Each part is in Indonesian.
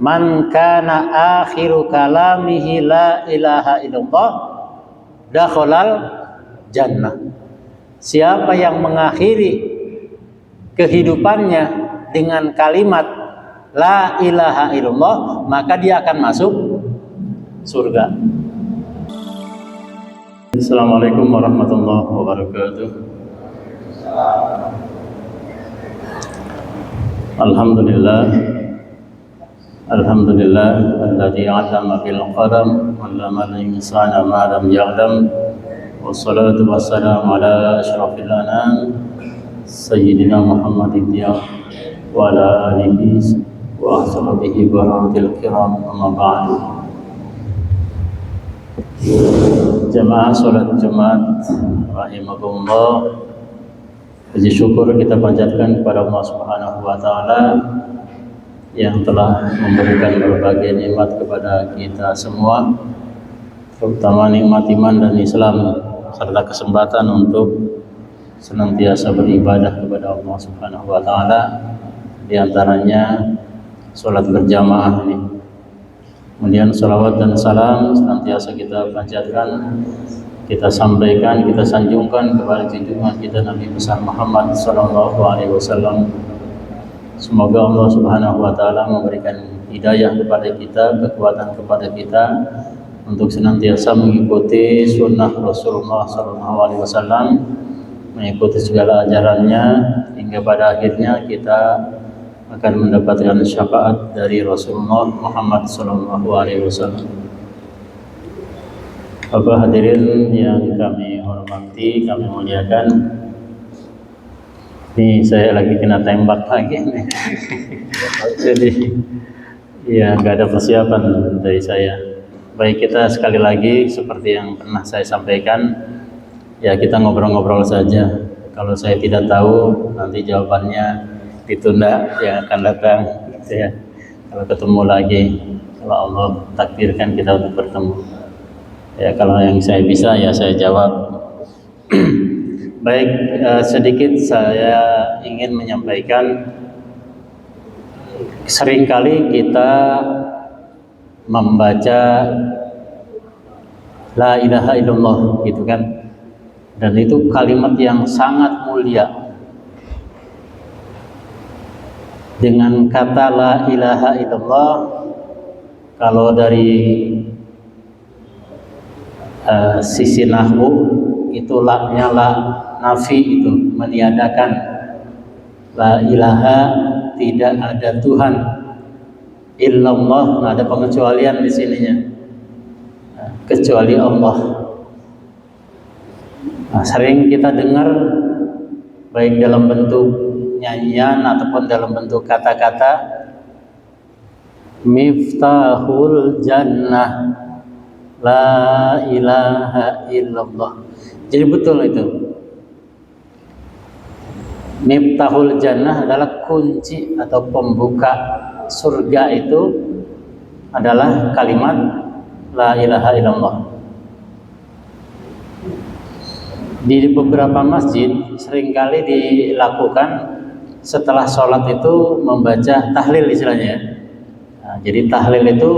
man kana akhiru kalamihi la ilaha illallah dakhalal jannah. Siapa yang mengakhiri kehidupannya dengan kalimat la ilaha illallah, maka dia akan masuk surga. Assalamualaikum warahmatullahi wabarakatuh. Alhamdulillah alladzi 'allama bil qalam 'allama al-insana ma lam ya'lam. Wassalatu wassalamu ala asyrafil anam sayyidina Muhammadin wa ala alihi wa ashabihi barakatil kiram, amma ba'du. Jamaah salat Jumat rahimakumullah, puji syukur kita panjatkan kepada Allah Subhanahu wa taala yang telah memberikan berbagai nikmat kepada kita semua, terutama nikmat iman dan Islam, serta kesempatan untuk senantiasa beribadah kepada Allah Subhanahu wa taala, di antaranya salat berjamaah ini. Kemudian salawat dan salam senantiasa kita panjatkan, kita sampaikan, kita sanjungkan kepada junjungan kita Nabi besar Muhammad sallallahu alaihi wasallam. Semoga Allah Subhanahu wa taala memberikan hidayah kepada kita, kekuatan kepada kita untuk senantiasa mengikuti sunnah Rasulullah sallallahu alaihi wasallam, mengikuti segala ajarannya hingga pada akhirnya kita akan mendapatkan syafaat dari Rasulullah Muhammad sallallahu alaihi wasallam. Bapak hadirin yang kami hormati, kami muliakan. Ini saya lagi kena tembak lagi nih. Jadi ya nggak ada persiapan dari saya. Baik, kita sekali lagi seperti yang pernah saya sampaikan, ya kita ngobrol-ngobrol saja. Kalau saya tidak tahu, nanti jawabannya ditunda yang akan datang, gitu ya. Kalau ketemu lagi, kalau Allah takdirkan kita untuk bertemu. Ya kalau yang saya bisa ya saya jawab. Baik, sedikit saya ingin menyampaikan, seringkali kita membaca la ilaha illallah gitu kan, dan itu kalimat yang sangat mulia. Dengan kata la ilaha illallah, kalau dari sisi nahwu itu la-nya la nafi, itu meniadakan. La ilaha, tidak ada Tuhan, illallah, ada pengecualian di sininya, kecuali Allah. Nah, sering kita dengar baik dalam bentuk nyanyian ataupun dalam bentuk kata-kata, miftahul jannah la ilaha illallah. Jadi betul itu, miftahul jannah adalah kunci atau pembuka surga, itu adalah kalimat la ilaha illallah. Di beberapa masjid seringkali dilakukan setelah sholat itu membaca tahlil istilahnya. Nah, jadi tahlil itu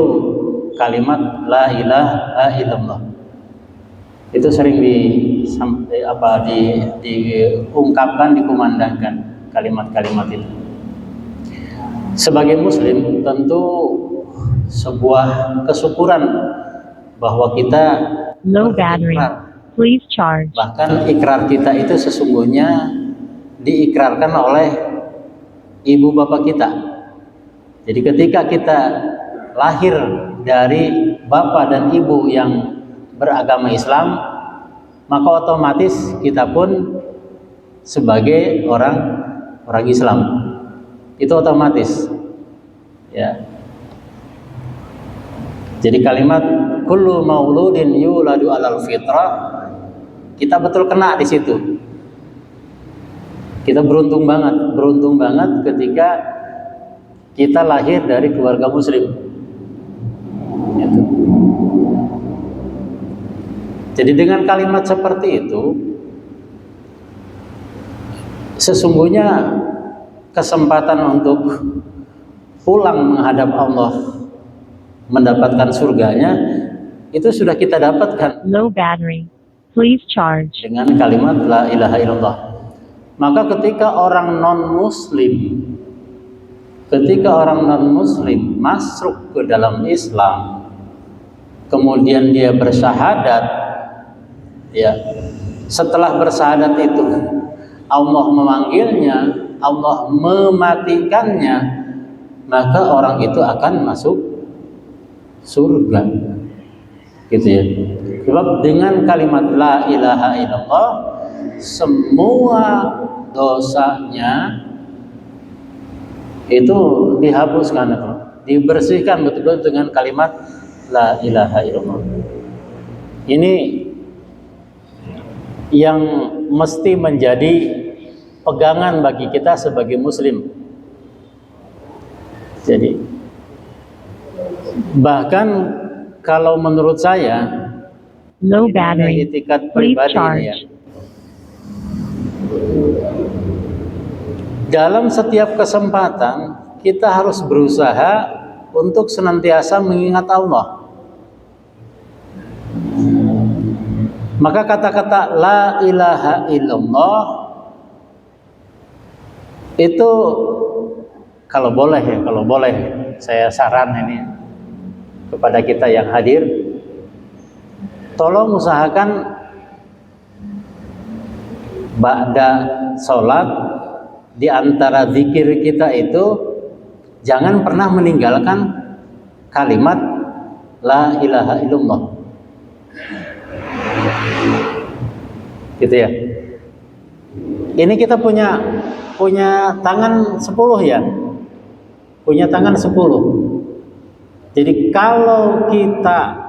kalimat la ilaha illallah. Itu sering diungkapkan, dikumandangkan kalimat-kalimat itu. Sebagai muslim tentu sebuah kesyukuran bahwa kita low battery, please charge. Bahkan ikrar kita itu sesungguhnya diikrarkan oleh ibu bapak kita. Jadi ketika kita lahir dari bapak dan ibu yang beragama Islam, maka otomatis kita pun sebagai orang Islam. Itu otomatis. Ya. Jadi kalimat kullu mauludin yuladu alal fitrah, kita betul kena di situ. Kita beruntung banget ketika kita lahir dari keluarga muslim. Gitu. Jadi dengan kalimat seperti itu, sesungguhnya kesempatan untuk pulang menghadap Allah mendapatkan surganya, itu sudah kita dapatkan Low battery. Please charge. dengan kalimat la ilaha illallah. Maka ketika orang non-muslim masuk ke dalam Islam, kemudian dia bersyahadat, ya, setelah bersyahadat itu Allah memanggilnya, Allah mematikannya, maka orang itu akan masuk surga, gitu ya. Sebab dengan kalimat la ilaha illallah semua dosanya itu dihapuskan, dibersihkan betul-betul dengan kalimat la ilaha illallah. Ini yang mesti menjadi pegangan bagi kita sebagai muslim. Jadi bahkan kalau menurut saya, Low ini battery. etikat Please pribadi ini ya. charge. Dalam setiap kesempatan kita harus berusaha untuk senantiasa mengingat Allah. Maka kata-kata la ilaha illallah itu kalau boleh saya saran ini kepada kita yang hadir, tolong usahakan ba'da sholat di antara zikir kita itu jangan pernah meninggalkan kalimat la ilaha illallah, gitu ya. Ini kita punya tangan 10 ya, punya tangan 10. Jadi kalau kita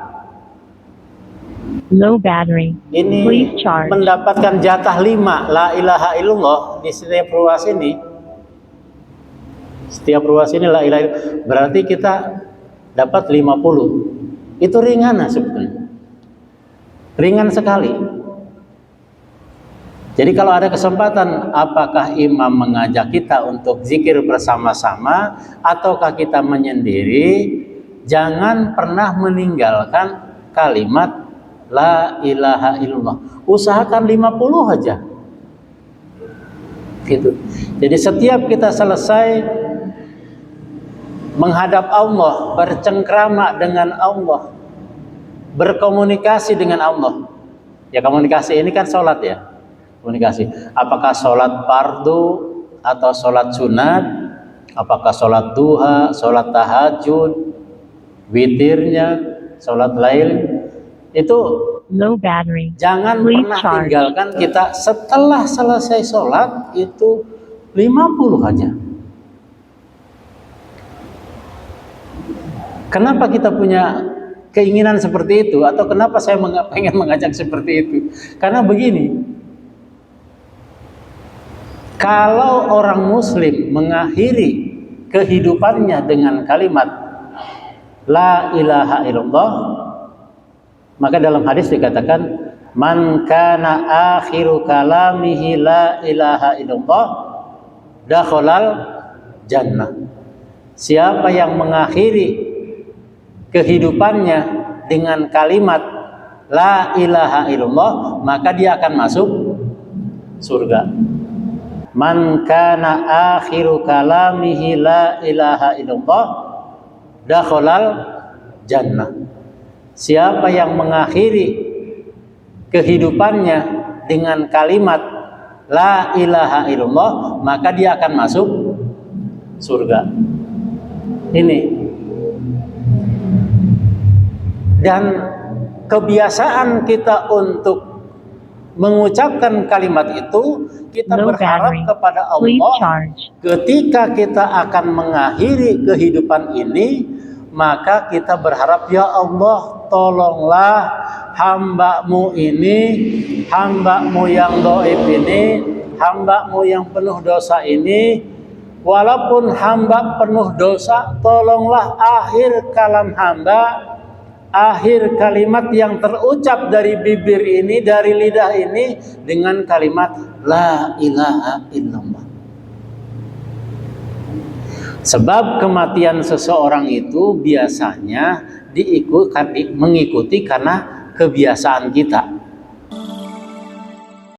Low battery. ini Please charge. mendapatkan jatah 5 la ilaha illallah di setiap ruas ini, la ilaha illallah, berarti kita dapat 50. Itu ringan sebetulnya, ringan sekali. Jadi kalau ada kesempatan, apakah imam mengajak kita untuk zikir bersama-sama ataukah kita menyendiri, jangan pernah meninggalkan kalimat la ilaha illallah. Usahakan 50 aja. Gitu. Jadi setiap kita selesai menghadap Allah, bercengkrama dengan Allah, berkomunikasi dengan Allah. Ya, komunikasi ini kan sholat ya. Komunikasi. Apakah sholat fardu atau sholat sunat? Apakah sholat duha, sholat tahajud, witirnya, sholat lail? Itu Low battery. jangan Please pernah charge. tinggalkan kita setelah selesai sholat itu 50 aja. Kenapa kita punya keinginan seperti itu, atau kenapa saya pengen mengajak seperti itu? Karena begini, kalau orang muslim mengakhiri kehidupannya dengan kalimat la ilaha illallah, maka dalam hadis dikatakan man kana akhiru kalamihi la ilaha illallah dakhalal jannah. Siapa yang mengakhiri kehidupannya dengan kalimat la ilaha illallah, maka dia akan masuk surga. Man kana akhiru kalamihi la ilaha illallah dakhalal jannah. Siapa yang mengakhiri kehidupannya dengan kalimat la ilaha illallah, maka dia akan masuk surga. Ini. Dan kebiasaan kita untuk mengucapkan kalimat itu, kita Low berharap battery. kepada Please Allah charge. ketika kita akan mengakhiri kehidupan ini, maka kita berharap, ya Allah, tolonglah hamba-Mu ini, hamba-Mu yang dhaif ini, hamba-Mu yang penuh dosa ini, walaupun hamba penuh dosa, tolonglah akhir kalam hamba, akhir kalimat yang terucap dari bibir ini, dari lidah ini, dengan kalimat la ilaha illallah. Sebab kematian seseorang itu biasanya mengikuti karena kebiasaan kita.